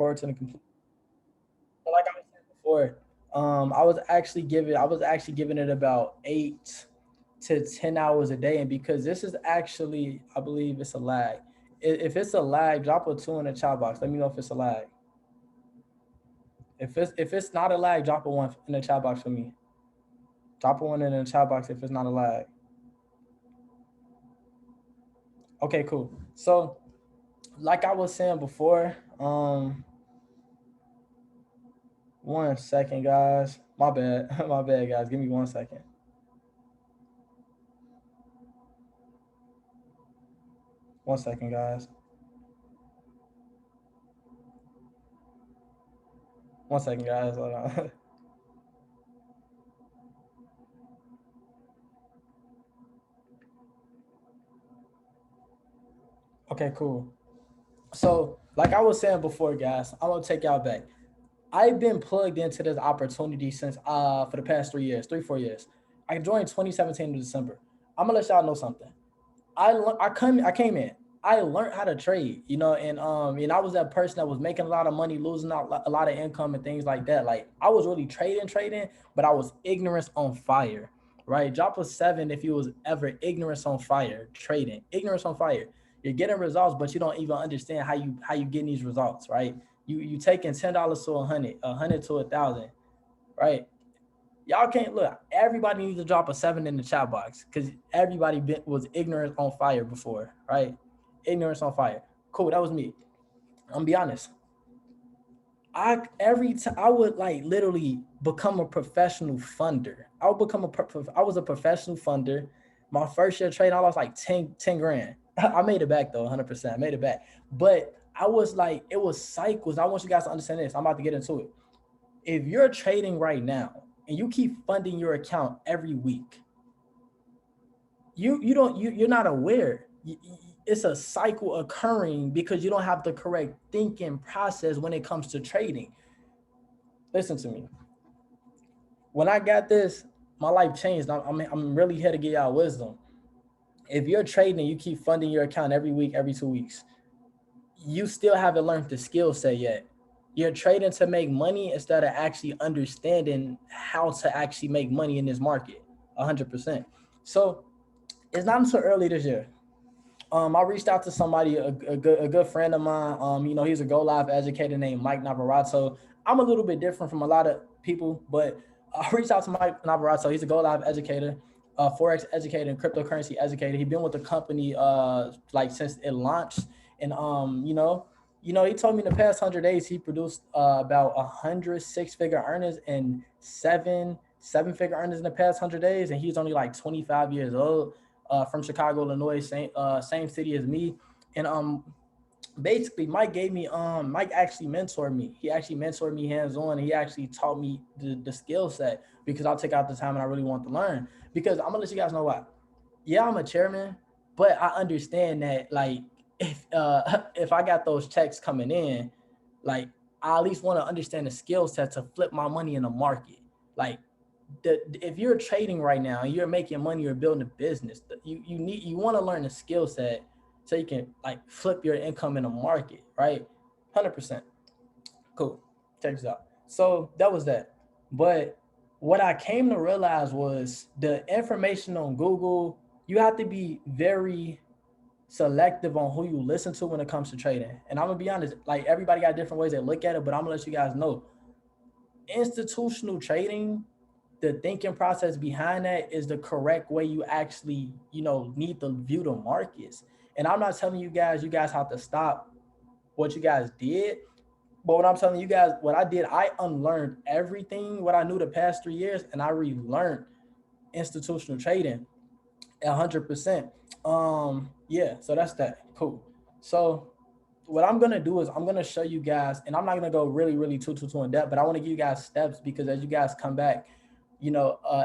forward to the complete. Like I was saying before, I was actually giving it about 8 to 10 hours a day, and because this is actually, I believe it's a lag. If it's a lag, drop a two in the chat box. Let me know if it's a lag. If it's not a lag, drop a one in the chat box for me. Drop a one in the chat box if it's not a lag. Okay, cool. So, like I was saying before, 1 second, guys. My bad, my bad, guys. Give me 1 second. 1 second, guys. 1 second, guys. Hold on. Okay, cool. So, like I was saying before, guys, I'm gonna take y'all back. I've been plugged into this opportunity since for the past 3 years, 4 years. I joined 2017 in December. I'm gonna let y'all know something. I came in. I learned how to trade, and I was that person that was making a lot of money, losing out a lot of income and things like that. Like I was really trading, but I was ignorance on fire, right? Drop a seven if you was ever ignorance on fire, trading, ignorance on fire. You're getting results, but you don't even understand how you getting these results, right? You taking $10 to a hundred to 1,000, right? Y'all can't look. Everybody needs to drop a seven in the chat box because everybody was ignorant on fire before, right? Ignorance on fire. Cool, that was me. I'm gonna be honest. Every time I would like literally become a professional funder. I was a professional funder. My first year trade, I lost like 10 grand. I made it back though, 100%. I made it back. But I was like, it was cycles. I want you guys to understand this. I'm about to get into it. If you're trading right now and you keep funding your account every week, you're not aware. It's a cycle occurring because you don't have the correct thinking process when it comes to trading. Listen to me. When I got this, my life changed. I'm really here to give y'all wisdom. If you're trading and you keep funding your account every week, every 2 weeks, you still haven't learned the skill set yet. You're trading to make money instead of actually understanding how to actually make money in this market. 100%. So it's not until early this year. I reached out to somebody, a good friend of mine. He's a Go Live educator named Mike Navarrato. I'm a little bit different from a lot of people, but I reached out to Mike Navarrato. He's a Go Live educator, forex educator, and cryptocurrency educator. He's been with the company like since it launched, and he told me in the past 100 days he produced about 100 6-figure earners and seven-figure earners in the past 100 days, and he's only like 25 years old, from Chicago, Illinois, same city as me. And basically Mike actually mentored me. He actually mentored me hands on. He actually taught me the skill set because I'll take out the time and I really want to learn. Because I'm gonna let you guys know why. Yeah, I'm a chairman, but I understand that like if I got those checks coming in, like I at least want to understand the skill set to flip my money in the market. Like if you're trading right now and you're making money or building a business, you want to learn the skill set so you can like flip your income in the market, right? 100%. Cool. Check this out. So that was that. But what I came to realize was the information on Google, you have to be very selective on who you listen to when it comes to trading. And I'm gonna be honest, like everybody got different ways they look at it, but I'm gonna let you guys know institutional trading, the thinking process behind that is the correct way you actually, need to view the markets. And I'm not telling you guys have to stop what you guys did. But what I'm telling you guys, what I did, I unlearned everything what I knew the past 3 years, and I relearned institutional trading 100%. Yeah, so that's that. Cool. So what I'm gonna do is I'm gonna show you guys, and I'm not gonna go really, really too in depth, but I want to give you guys steps because as you guys come back,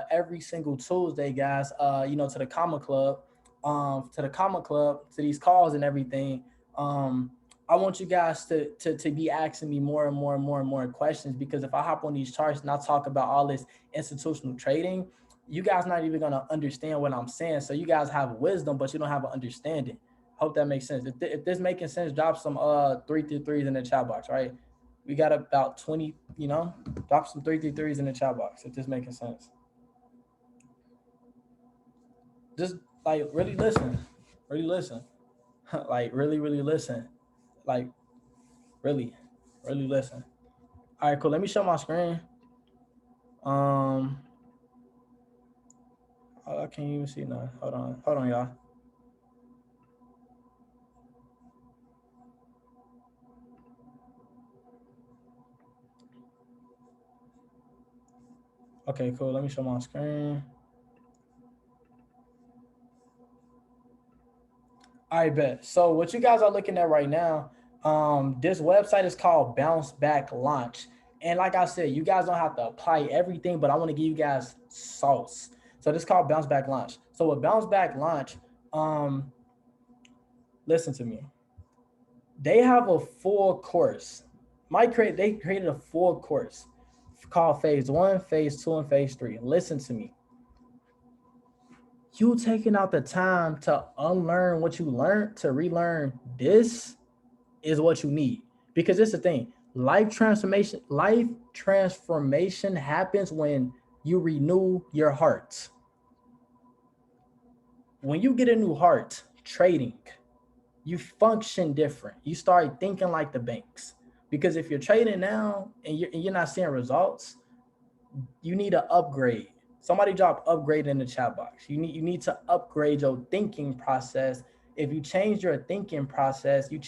every single Tuesday, guys, to the Comma Club, to these calls and everything. I want you guys to be asking me more and more and more and more questions because if I hop on these charts and I talk about all this institutional trading, you guys not even gonna understand what I'm saying. So you guys have wisdom, but you don't have an understanding. Hope that makes sense. If this making sense, drop some 3 through 3s in the chat box, right? We got about 20, you know, drop some 333s in the chat box if this making sense. Just like really listen. Really listen. Like really, really listen. Like really, really listen. All right, cool. Let me show my screen. I can't even see now. Hold on, y'all. Okay, cool. Let me show my screen. I bet. So what you guys are looking at right now, this website is called BounceBack Launch. And like I said, you guys don't have to apply everything, but I want to give you guys sauce. So this is called BounceBack Launch. So with BounceBack Launch, listen to me. They have a full course. They created a full course called Phase 1, Phase 2, and Phase 3. Listen to me. You taking out the time to unlearn what you learned to relearn this is what you need. Because it's the thing. Life transformation happens when you renew your heart. When you get a new heart, trading, you function different. You start thinking like the banks. Because if you're trading now and you're not seeing results, you need to upgrade. Somebody drop upgrade in the chat box. You need to upgrade your thinking process. If you change your thinking process, you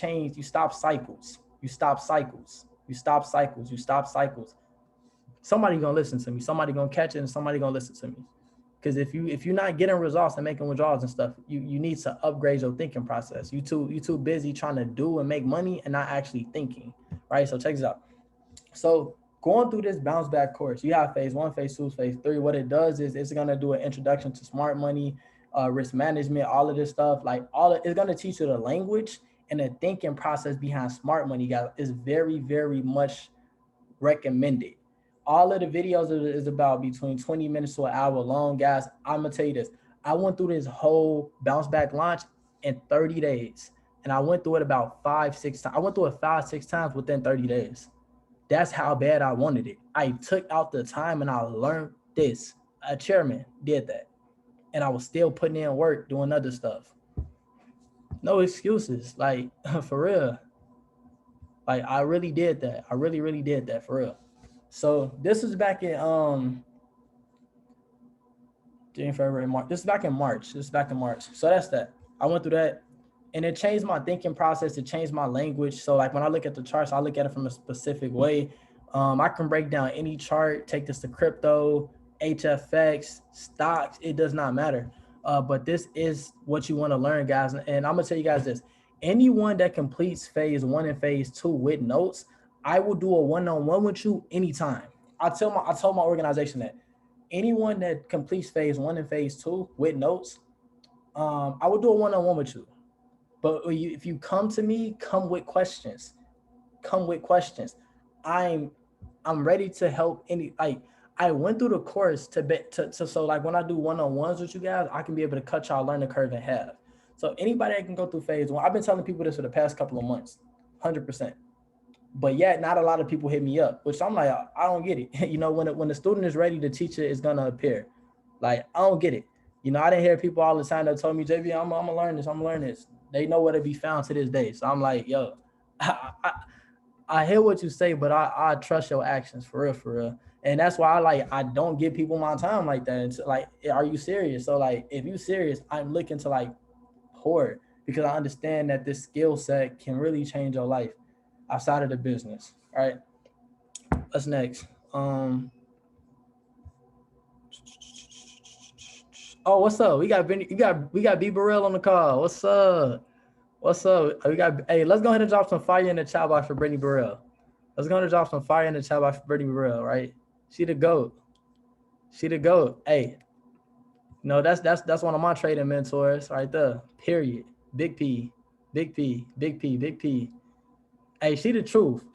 stop cycles. You stop cycles. You stop cycles. You stop cycles. Somebody gonna listen to me. Somebody gonna catch it, and somebody gonna listen to me. Because if you're not getting results and making withdrawals and stuff, you need to upgrade your thinking process. You too busy trying to do and make money and not actually thinking, right? So check this out. So going through this bounce back course, you have phase 1, phase 2, phase 3. What it does is it's gonna do an introduction to smart money, risk management, all of this stuff. Like it's gonna teach you the language and the thinking process behind smart money, guys. Is very, very much recommended. All of the videos is about between 20 minutes to an hour long, guys. I'm gonna tell you this. I went through this whole bounce back launch in 30 days. And I went through it about 5-6 times. I went through it 5-6 times within 30 days. That's how bad I wanted it. I took out the time and I learned this. A chairman did that. And I was still putting in work doing other stuff. No excuses. Like, for real. Like, I really did that. I really, really did that, for real. So this was back in January, February, March. This is back in March. So that's that. I went through that. And it changed my thinking process. It changed my language. So like when I look at the charts, I look at it from a specific way. I can break down any chart, take this to crypto, HFX, stocks. It does not matter. But this is what you want to learn, guys. And I'm going to tell you guys this. Anyone that completes phase 1 and phase 2 with notes, I will do a one-on-one with you anytime. I told my organization that anyone that completes phase 1 and phase 2 with notes, I will do a one-on-one with you. But if you come to me, come with questions. I'm ready to help I went through the course so like when I do one-on-ones with you guys, I can be able to cut y'all learning curve in half. So anybody that can go through phase 1, I've been telling people this for the past couple of months, 100%. But yet not a lot of people hit me up, which I'm like, I don't get it. You know, when the student is ready, the teacher is gonna appear. Like, I don't get it. You know, I didn't hear people all the time that told me, JV, I'm gonna learn this. They know where to be found to this day. So I'm like, yo, I hear what you say, but I trust your actions for real. And that's why I don't give people my time like that. It's like, are you serious? So like, if you serious, I'm looking to like pour, because I understand that this skill set can really change your life outside of the business. All right. What's next? Oh, what's up? We got B Burrell on the call. What's up? Let's go ahead and drop some fire in the chat box for Brittany Burrell. Right? She the GOAT. Hey, no, that's one of my trading mentors right there. Period. Big P. Hey, she the truth.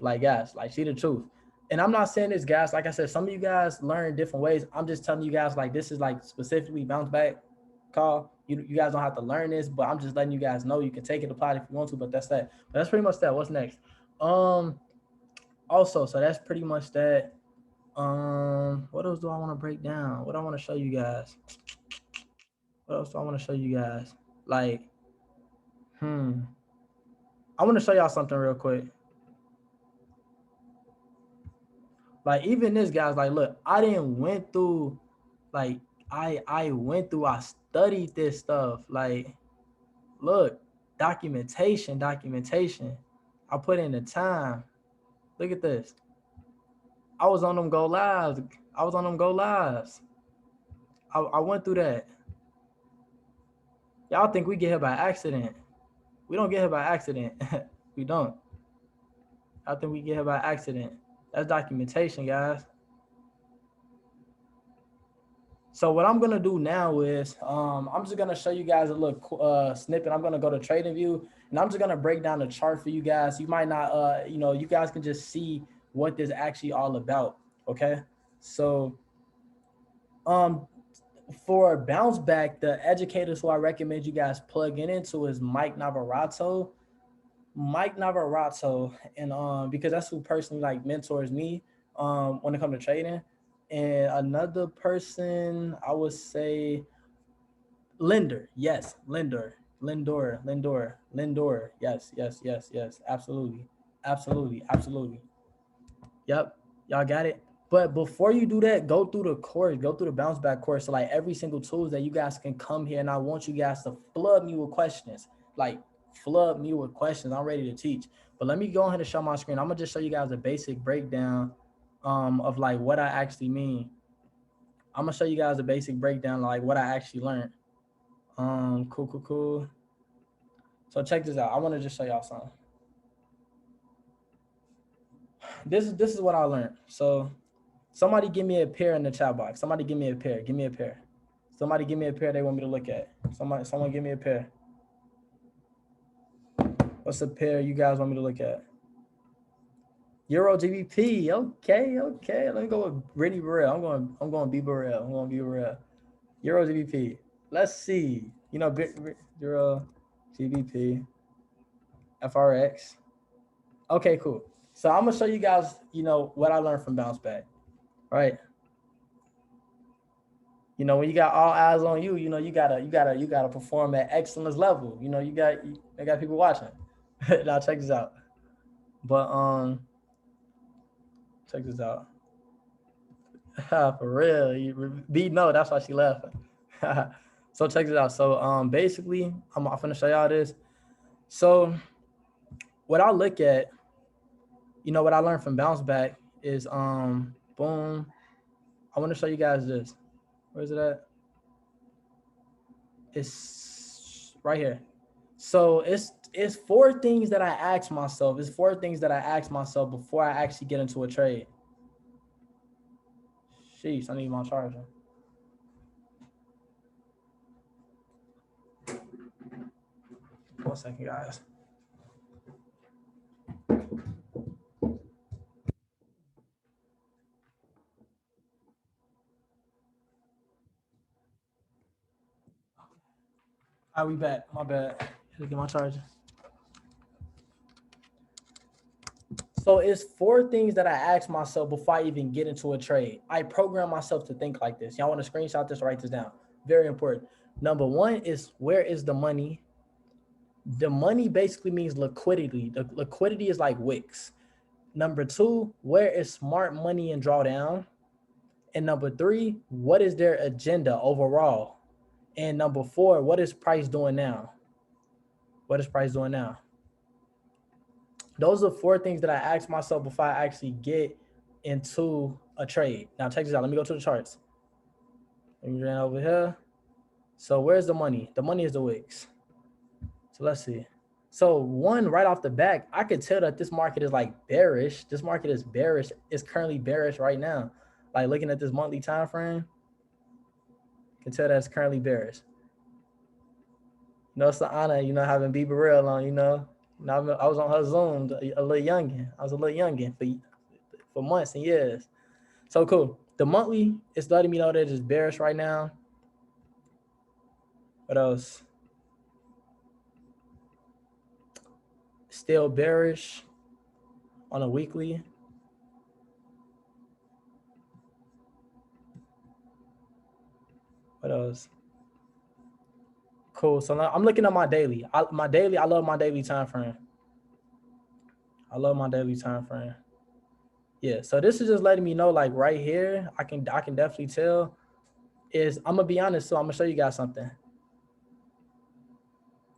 Like, guys, like, she the truth. And I'm not saying this, guys. Like I said, some of you guys learn different ways. I'm just telling you guys, like, this is like specifically bounce back call. You guys don't have to learn this, but I'm just letting you guys know you can take it, apply it if you want to, but that's that. But that's pretty much that. What's next? Also, so that's pretty much that. What else do I want to break down? What I want to show you guys? What else do I want to show you guys? Like, I want to show y'all something real quick. Like even this guy's like, look, I didn't went through, like I studied this stuff. Like, look, documentation. I put in the time. Look at this. I was on them go lives. I went through that. Y'all think we get here by accident? We don't get here by accident. We don't. I think we get here by accident. That's documentation, guys. So what I'm gonna do now is I'm just gonna show you guys a little snippet. I'm gonna go to TradingView and I'm just gonna break down the chart for you guys. You might not, you guys can just see what this actually all about. Okay, so for bounce back, the educators who I recommend you guys plug into is Mike Navarrato, and because that's who personally like mentors me when it comes to trading. And another person I would say Lindor, yes, Lindor, yes, absolutely. Yep, y'all got it. But before you do that, go through the course, go through the bounce back course. So like every single tools that you guys can come here, and I want you guys to flood me with questions. Like flood me with questions. I'm ready to teach. But let me go ahead and show my screen. I'm gonna just show you guys a basic breakdown of like what I actually mean. I'm gonna show you guys a basic breakdown like what I actually learned. Cool. So check this out. I want to just show y'all something. This is what I learned. So somebody give me a pair in the chat box. Somebody give me a pair. Somebody give me a pair they want me to look at. Someone give me a pair. What's a pair you guys want me to look at? Euro GBP. Okay. Let me go with Brittany Burrell. I'm going B Burrell. Euro GBP. Let's see. Euro GBP. FRX. Okay, cool. So I'm gonna show you guys, what I learned from bounce back. Right. When you got all eyes on you, you gotta perform at excellence level. They got people watching. Now check this out. But check this out. For real, B no, that's why she laughing. So check this out. So basically, I'm gonna show y'all this. So what I look at, what I learned from bounce back is boom. I want to show you guys this. Where is it at? It's right here. So it's four things that I ask myself. It's four things that I ask myself before I actually get into a trade. Sheesh, I need my charger. One second, guys. I'll be back. My bad. Gotta get my charger. So it's four things that I ask myself before I even get into a trade. I program myself to think like this. Y'all want to screenshot this or write this down? Very important. Number one is, where is the money? The money basically means liquidity. The liquidity is like wicks. Number two, where is smart money in drawdown? And number three, what is their agenda overall? And number four, what is price doing now? Those are four things that I ask myself before I actually get into a trade. Now check this out. Let me go to the charts. Let me run over here. So where's the money? The money is the wicks. So let's see. So one, right off the back, I could tell that this market is like bearish. This market is bearish. It's currently bearish right now. Like looking at this monthly time frame, you can tell that it's currently bearish. It's an honor, having B Burrell on, I was on her Zoom, a little youngin. I was a little youngin for months and years. So cool. The monthly is letting me know that it's bearish right now. What else? Still bearish on a weekly. What else? Cool. So now I'm looking at my daily. I love my daily time frame. I love my daily time frame. Yeah. So this is just letting me know, like right here, I can definitely tell is I'm gonna be honest. So I'm gonna show you guys something.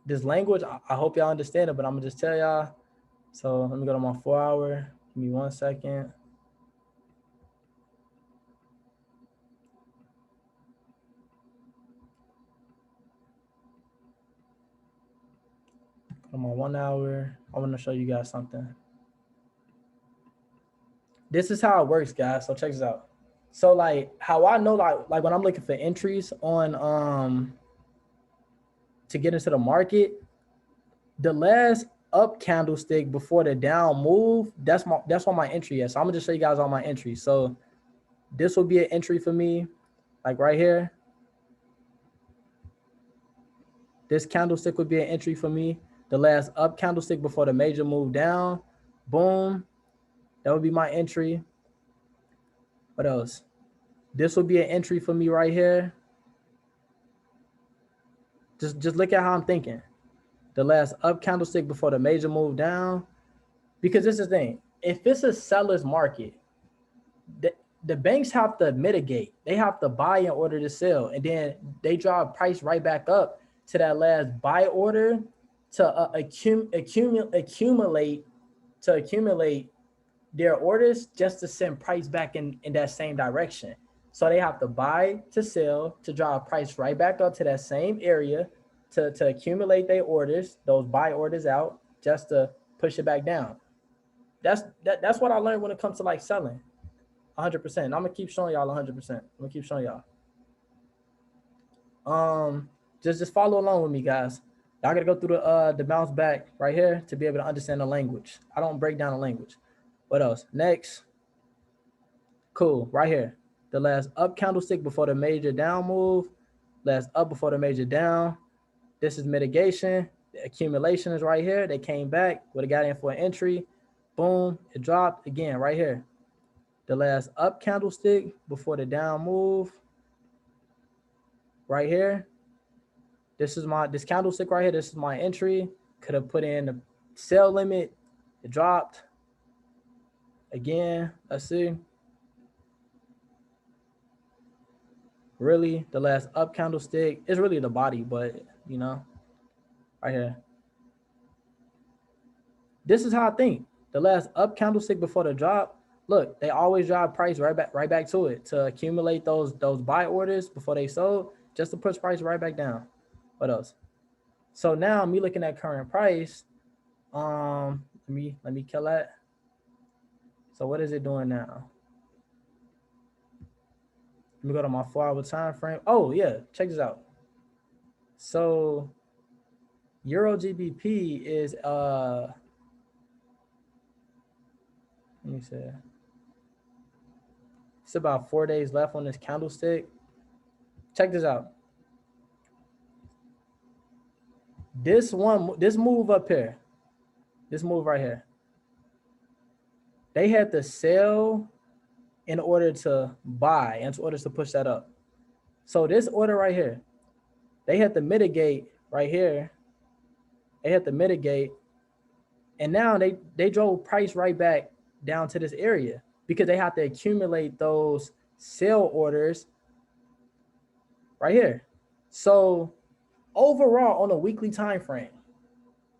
This language, I hope y'all understand it, but I'm gonna just tell y'all. So let me go to my 4 hour. Give me 1 second. Go to my 1 hour. I want to show you guys something. This is how it works, guys. So check this out. So like how I know like when I'm looking for entries on to get into the market, the last up candlestick before the down move, that's what my entry is. So I'm gonna just show you guys all my entries. So this will be an entry for me, like right here. This candlestick would be an entry for me. The last up candlestick before the major move down, boom, that would be my entry. What else? This will be an entry for me right here. Just look at how I'm thinking. The last up candlestick before the major move down, because this is the thing. If it's a seller's market, the banks have to mitigate. They have to buy in order to sell, and then they drive price right back up to that last buy order to accumulate their orders just to send price back in that same direction. So they have to buy to sell to drive price right back up to that same area to accumulate their orders, those buy orders out, just to push it back down. That's what I learned when it comes to like selling. 100%. I'm gonna keep showing y'all 100%. I'm gonna keep showing y'all. Just follow along with me, guys. Y'all gotta go through the bounce back right here to be able to understand the language. I don't break down the language. What else? Next. Cool. Right here. The last up candlestick before the major down move. Last up before the major down. This is mitigation. The accumulation is right here. They came back. Would have got in for an entry. Boom. It dropped again right here. The last up candlestick before the down move. Right here. This candlestick right here. This is my entry. Could have put in the sell limit. It dropped. Again, let's see. Really, the last up candlestick is really the body, but you know, right here. This is how I think. The last up candlestick before the drop. Look, they always drive price right back to it to accumulate those buy orders before they sold, just to push price right back down. What else? So now me looking at current price. Let me kill that. So what is it doing now? Let me go to my 4 hour time frame. Oh yeah, check this out. So Euro GBP is let me see. It's about 4 days left on this candlestick. Check this out. This move up here, this move right here, they had to sell in order to buy, in order to push that up. So this order right here, they had to mitigate right here. They had to mitigate, and now they drove price right back down to this area because they have to accumulate those sell orders right here. So overall, on a weekly time frame,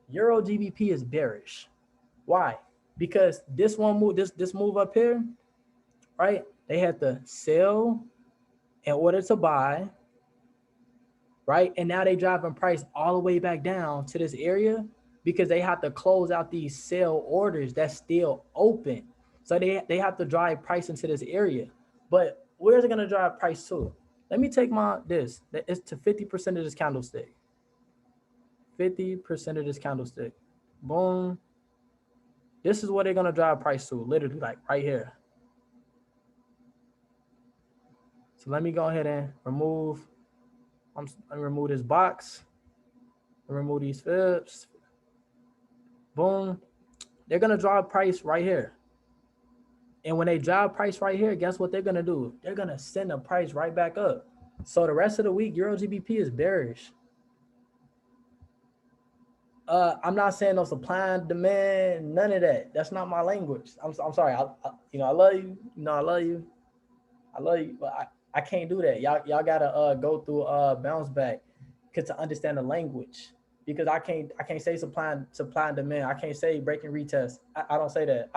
Euro GBP is bearish. Why? Because this move up here, right? They had to sell in order to buy, right? And now they driving price all the way back down to this area because they have to close out these sell orders that's still open. So they have to drive price into this area. But where's it gonna drive price to? Let me take it's to 50% of this candlestick. 50% of this candlestick. Boom. This is what they're gonna drive price to, literally like right here. So let me go ahead and remove this box. Remove these fibs. Boom. They're gonna drive price right here. And when they drive price right here, guess what they're gonna do? They're gonna send the price right back up. So the rest of the week, Euro GBP is bearish. I'm not saying no supply and demand, none of that. That's not my language. I'm sorry. I love you. I love you. I love you, but I can't do that. Y'all gotta go through BounceBack to understand the language, because I can't say supply and demand. I can't say breaking retest. I don't say that.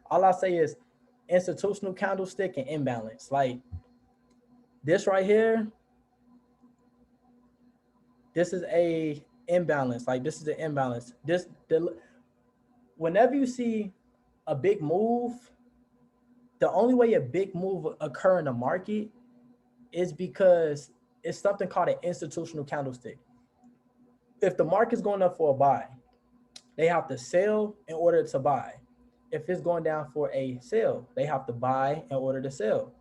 All I say is institutional candlestick and imbalance. Like this right here, this is a imbalance. Like this is the imbalance. Whenever you see a big move, the only way a big move occur in the market is because it's something called an institutional candlestick. If the market's going up for a buy, they have to sell in order to buy. If it's going down for a sell, they have to buy in order to sell.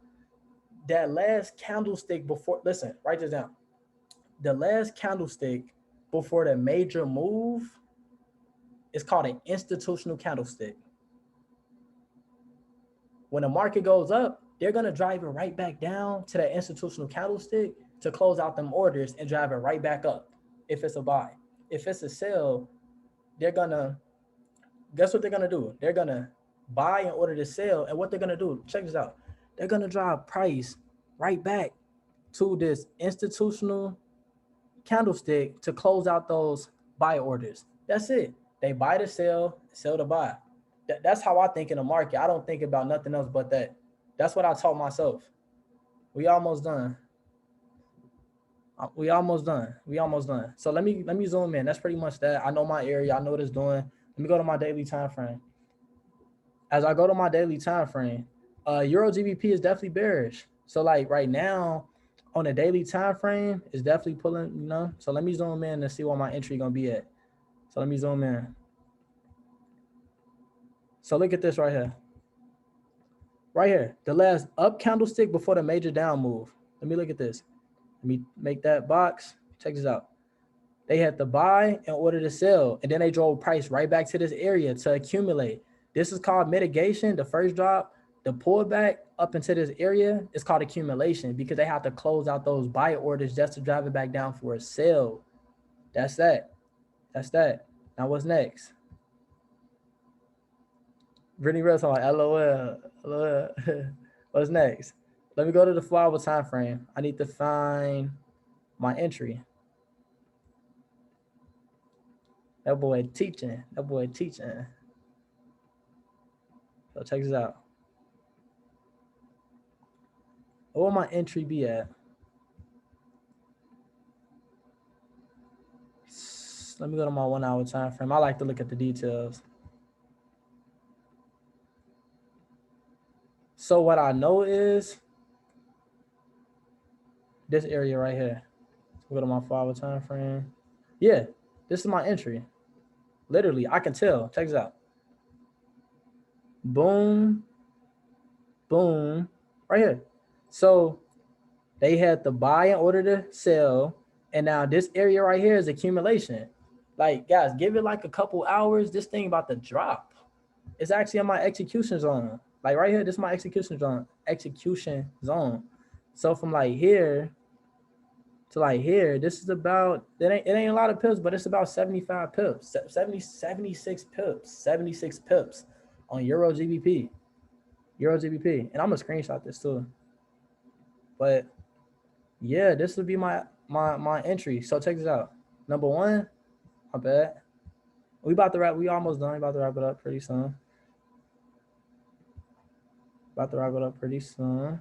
That last candlestick before, listen, write this down. The last candlestick before the major move is called an institutional candlestick. When the market goes up, they're going to drive it right back down to that institutional candlestick to close out them orders and drive it right back up if it's a buy. If it's a sell, they're going to, guess what they're going to do? They're going to buy in order to sell. And what they're going to do, check this out. They're going to drive price right back to this institutional candlestick to close out those buy orders. That's it. They buy to sell to buy. That's how I think in the market. I don't think about nothing else but that. That's what I taught myself. We almost done. We almost done. So let me zoom in. That's pretty much that. I know my area. I know what it's doing. Let me go to my daily time frame. As I go to my daily time frame, Euro GBP is definitely bearish. So like right now on the daily time frame, it's definitely pulling, So let me zoom in and see what my entry gonna be at. So let me zoom in. So look at this right here. Right here, the last up candlestick before the major down move. Let me look at this. Let me make that box. Check this out. They had to buy in order to sell, and then they drove price right back to this area to accumulate. This is called mitigation. The first drop, the pullback up into this area is called accumulation, because they have to close out those buy orders just to drive it back down for a sell. That's that. Now what's next? Brittany Rose, like, LOL. What's next? Let me go to the 4-hour time frame. I need to find my entry. That boy teaching. So check this out. What will my entry be at? Let me go to my 1-hour time frame. I like to look at the details. So what I know is this area right here. Go to my 4-hour time frame. Yeah, this is my entry. Literally, I can tell. Check this out. Boom, boom, right here. So they had to buy in order to sell, and now this area right here is accumulation. Like, guys, give it like a couple hours. This thing about to drop. It's actually in my execution zone. Like right here, this is my execution zone. So from like here to like here, this is about, it ain't a lot of pips, but it's about 75 pips, 76 pips on Euro GBP. And I'm gonna screenshot this too. But yeah, this would be my entry. So check this out. Number one, my bad. We almost done. About to wrap it up pretty soon.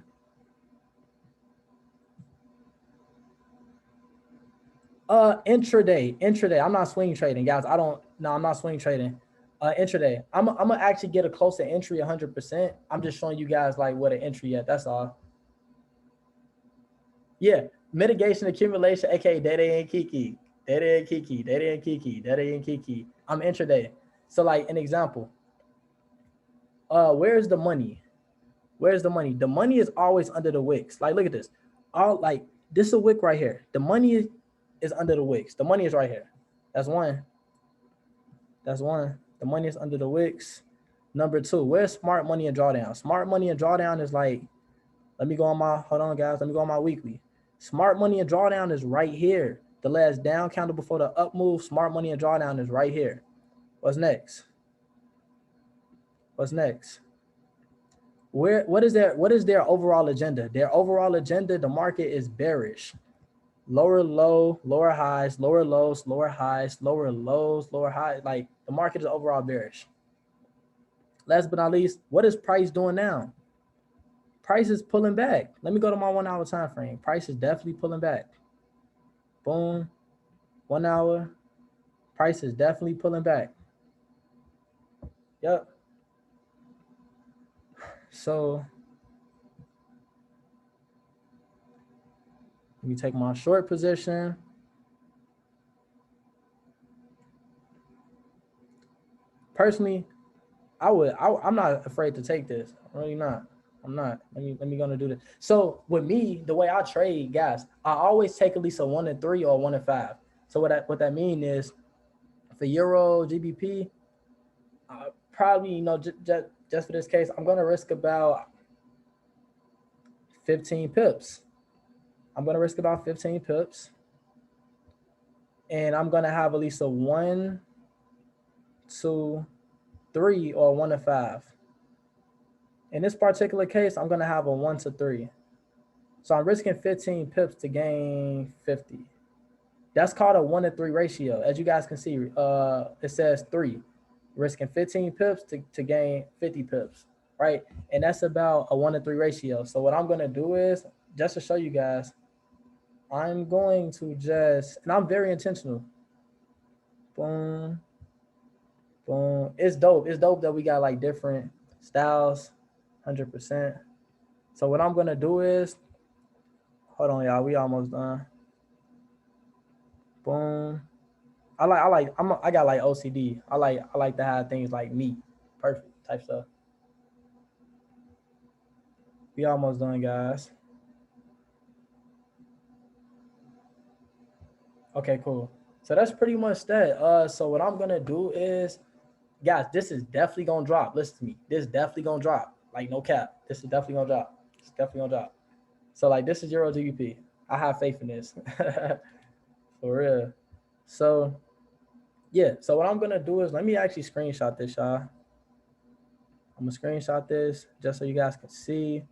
Intraday. I'm not swing trading, guys. I'm not swing trading. Intraday. I'm gonna actually get a closer entry 100%. I'm just showing you guys like what an entry at. That's all. Yeah, mitigation, accumulation, aka Dede and Kiki. I'm intraday. So like an example. Where's the money? The money is always under the wicks. Like, look at this. This is a wick right here. The money is under the wicks. The money is right here. That's one. The money is under the wicks. Number two, where's smart money and drawdown? Smart money and drawdown is like, hold on guys. Let me go on my weekly. Smart money and drawdown is right here. The last down candle before the up move, smart money and drawdown is right here. What's next? What's next? What is their overall agenda? Their overall agenda, the market is bearish. Lower low, lower highs, lower lows, lower highs, lower lows, lower highs. Like the market is overall bearish. Last but not least, what is price doing now? Price is pulling back. Let me go to my 1 hour time frame. Price is definitely pulling back. Boom. 1 hour. Price is definitely pulling back. Yep. So let me take my short position. Personally, I'm not afraid to take this. I'm really not. I'm not. Let me gonna do this. So with me, the way I trade, guys, I always take at least a 1 and 3 or 1 and 5. So what that mean is for Euro, GBP, probably, you know, just for this case, I'm gonna risk about 15 pips. I'm gonna risk about 15 pips. And I'm gonna have at least a 1, 2, 3, or 1 and 5. In this particular case, I'm gonna have a 1 to 3. So I'm risking 15 pips to gain 50. That's called a 1 to 3 ratio. As you guys can see, it says 3. Risking 15 pips to gain 50 pips, right? And that's about a 1 to 3 ratio. So what I'm gonna do is, just to show you guys, I'm going to just, and I'm very intentional. Boom, boom. It's dope. It's dope that we got like different styles, 100%. So what I'm gonna do is, hold on, y'all. We almost done. Boom. I got like OCD. I like to have things like neat, perfect type stuff. We almost done, guys. Okay, cool. So that's pretty much that. So what I'm gonna do is, guys, this is definitely gonna drop. Listen to me. This is definitely gonna drop. Like no cap. This is definitely gonna drop. It's definitely gonna drop. So like this is Euro GBP. I have faith in this. For real. So yeah. So what I'm gonna do is, let me actually screenshot this, y'all. I'm gonna screenshot this just so you guys can see.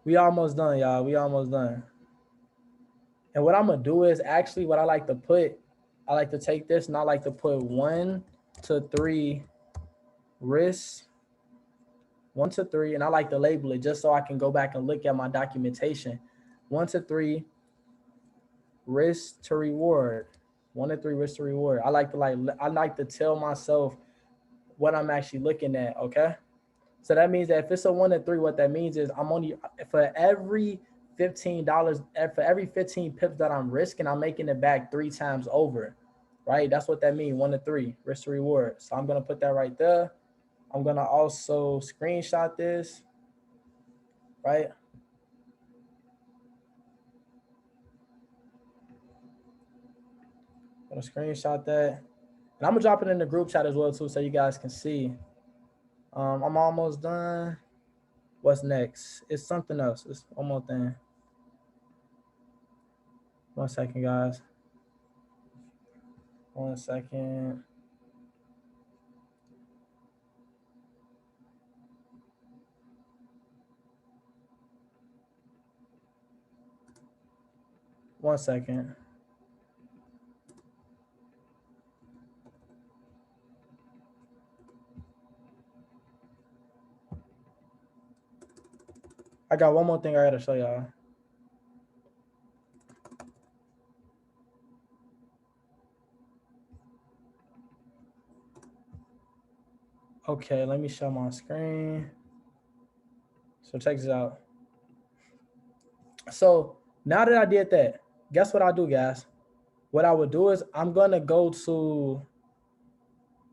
We almost done, y'all. We almost done. And what I'm gonna do is, actually what I like to put, I like to take this and I like to put 1 to 3 risks, 1 to 3, and I like to label it just so I can go back and look at my documentation. 1 to 3 risk to reward. 1 to 3 risk to reward. I like to tell myself what I'm actually looking at. Okay. So that means that if it's a 1 to 3, what that means is I'm only, for every $15, for every 15 pips that I'm risking, I'm making it back 3 times over, right? That's what that means, 1 to 3, risk to reward. So I'm gonna put that right there. I'm gonna also screenshot this, right? I'm gonna screenshot that. And I'm gonna drop it in the group chat as well too, so you guys can see. I'm almost done. What's next? It's something else. It's one more thing. 1 second, guys. 1 second. One second. I got one more thing I gotta show y'all. Okay, let me show my screen. So check this out. So now that I did that, guess what I'll do, guys? What I would do is I'm gonna go to,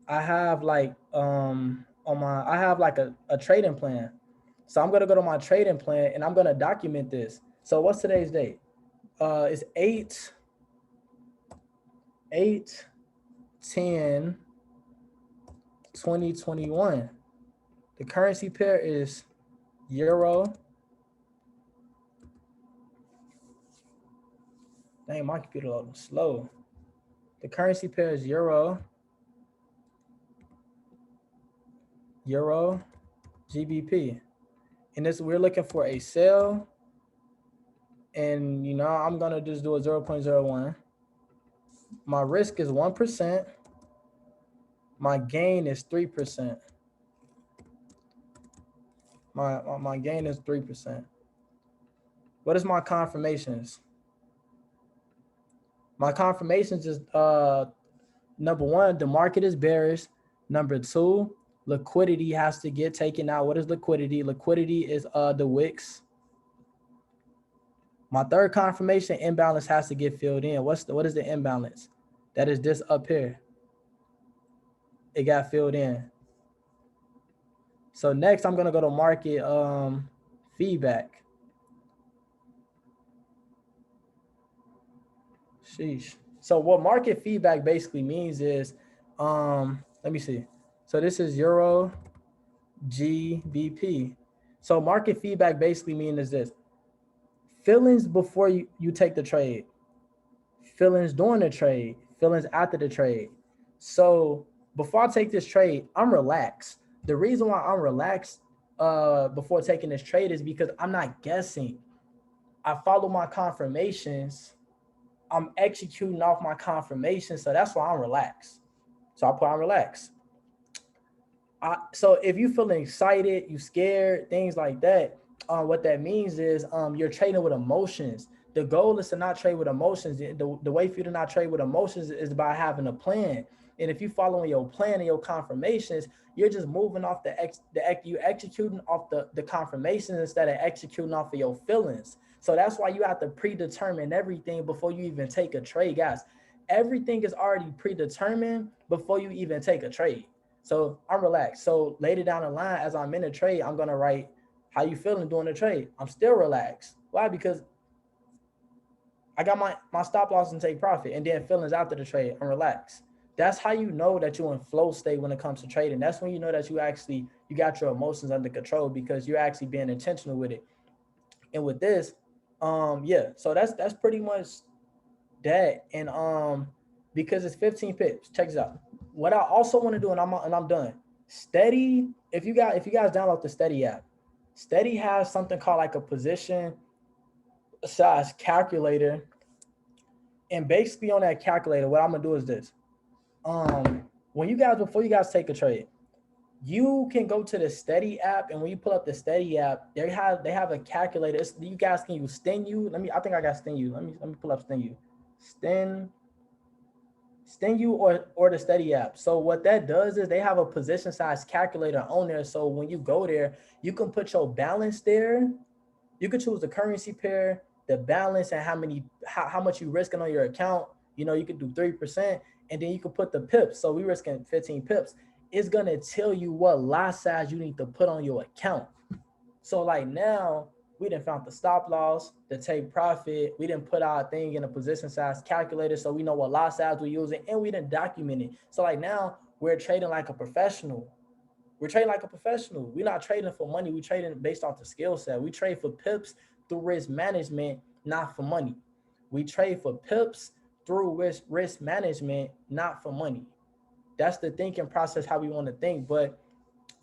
I have like I have like a trading plan. So I'm gonna go to my trading plan and I'm gonna document this. So what's today's date? It's 8/10/2021. The currency pair is Euro Dang, my computer loading slow. The currency pair is euro, GBP. And this, we're looking for a sell. And, you know, I'm going to just do a 0.01. My risk is 1%. My gain is 3%. My gain is 3%. What is my confirmations? My confirmations is number one, the market is bearish. Number two, liquidity has to get taken out. What is liquidity? Liquidity is the wicks. My third confirmation, imbalance has to get filled in. What is the imbalance? That is this up here. It got filled in. So next I'm gonna go to market feedback. Sheesh. So what market feedback basically means is, let me see. So this is euro GBP. So market feedback basically means is this: feelings before you take the trade, feelings during the trade, feelings after the trade. So before I take this trade, I'm relaxed. The reason why I'm relaxed before taking this trade is because I'm not guessing. I follow my confirmations. I'm executing off my confirmation, so that's why I'm relaxed. So I put on relaxed. So if you feeling excited, you scared, things like that, what that means is you're trading with emotions. The goal is to not trade with emotions. The way for you to not trade with emotions is by having a plan. And if you following your plan and your confirmations, you're just moving off you executing off the confirmations instead of executing off of your feelings. So that's why you have to predetermine everything before you even take a trade, guys. Everything is already predetermined before you even take a trade. So I'm relaxed. So later down the line, as I'm in a trade, I'm gonna write how you feeling during the trade. I'm still relaxed. Why? Because I got my stop loss and take profit, and then feelings after the trade. I'm relaxed. That's how you know that you're in flow state when it comes to trading. That's when you know that you got your emotions under control because you're actually being intentional with it. And with this, yeah. So that's pretty much that. And because it's 15 pips. Check this out. What I also want to do, and I'm done. Steady. If you guys download the Steady app, Steady has something called like a position size calculator. And basically on that calculator, what I'm gonna do is this. Before you guys take a trade, you can go to the Steady app, and when you pull up the Steady app, they have a calculator. You guys can use Stenu. I think I got Stenu. Let me pull up Stenu. Stenu or the Steady app. So what that does is they have a position size calculator on there. So when you go there, you can put your balance there. You can choose the currency pair, the balance, and how much you risking on your account. You know, you could do 3%, and then you can put the pips. So we risking 15 pips. It's gonna tell you what lot size you need to put on your account. So like now, we done found the stop loss, the take profit. We didn't put our thing in a position size calculator, so we know what lot size we're using, and we didn't document it. So like now, we're trading like a professional. We're trading like a professional. We're not trading for money. We're trading based off the skill set. We trade for pips through risk management, not for money. We trade for pips through risk management, not for money. That's the thinking process, how we want to think. But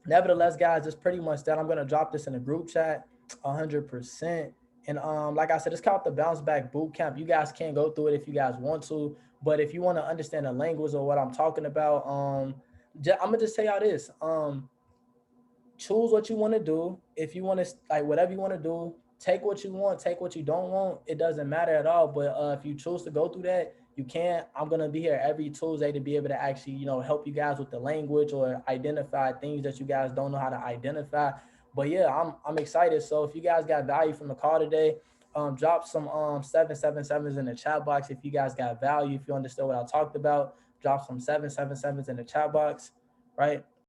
nevertheless, guys, it's pretty much that. I'm going to drop this in the group chat 100%. And like I said, it's called the Bounce Back Bootcamp. You guys can go through it if you guys want to. But if you want to understand the language or what I'm talking about, I'm going to just tell y'all this. Choose what you want to do. If you want to, like, whatever you want to do, take what you want, take what you don't want. It doesn't matter at all. But if you choose to go through that, you can. I'm going to be here every Tuesday to be able to actually, you know, help you guys with the language or identify things that you guys don't know how to identify. But yeah, I'm excited. So if you guys got value from the call today, drop some 777s in the chat box. If you guys got value, if you understood what I talked about, drop some 777s in the chat box, right?